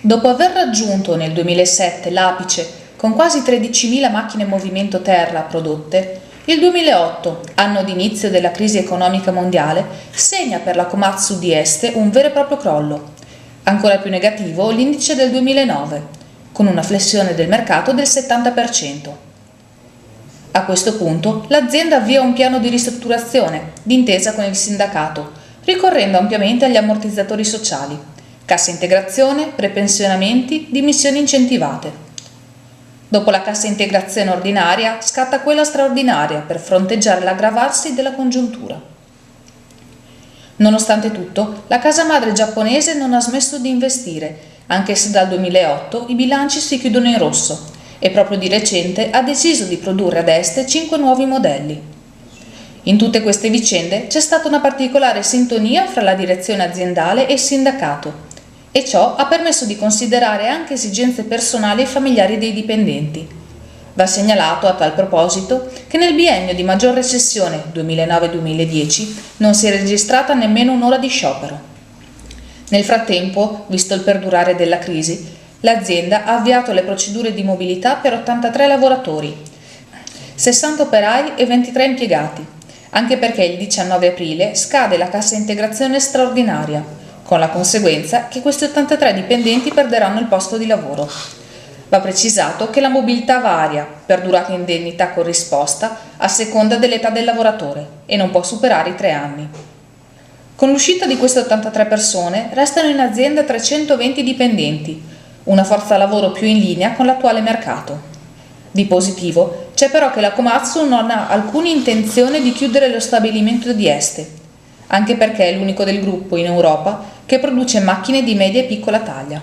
Dopo aver raggiunto nel 2007 l'apice con quasi 13.000 macchine in movimento terra prodotte, il 2008, anno d'inizio della crisi economica mondiale, segna per la Komatsu di Este un vero e proprio crollo. Ancora più negativo l'indice del 2009, con una flessione del mercato del 70%. A questo punto l'azienda avvia un piano di ristrutturazione, d'intesa con il sindacato, ricorrendo ampiamente agli ammortizzatori sociali, cassa integrazione, prepensionamenti, dimissioni incentivate. Dopo la cassa integrazione ordinaria scatta quella straordinaria per fronteggiare l'aggravarsi della congiuntura. Nonostante tutto, la casa madre giapponese non ha smesso di investire, anche se dal 2008 i bilanci si chiudono in rosso e proprio di recente ha deciso di produrre ad Este 5 nuovi modelli. In tutte queste vicende c'è stata una particolare sintonia fra la direzione aziendale e il sindacato, e ciò ha permesso di considerare anche esigenze personali e familiari dei dipendenti. Va segnalato a tal proposito che nel biennio di maggior recessione 2009-2010 non si è registrata nemmeno un'ora di sciopero. Nel frattempo, visto il perdurare della crisi, l'azienda ha avviato le procedure di mobilità per 83 lavoratori, 60 operai e 23 impiegati, anche perché il 19 aprile scade la cassa integrazione straordinaria, con la conseguenza che questi 83 dipendenti perderanno il posto di lavoro. Va precisato che la mobilità varia per durata e indennità corrisposta a seconda dell'età del lavoratore e non può superare i 3 anni. Con l'uscita di queste 83 persone restano in azienda 320 dipendenti, una forza lavoro più in linea con l'attuale mercato. Di positivo c'è però che la Komatsu non ha alcuna intenzione di chiudere lo stabilimento di Este, anche perché è l'unico del gruppo in Europa che produce macchine di media e piccola taglia.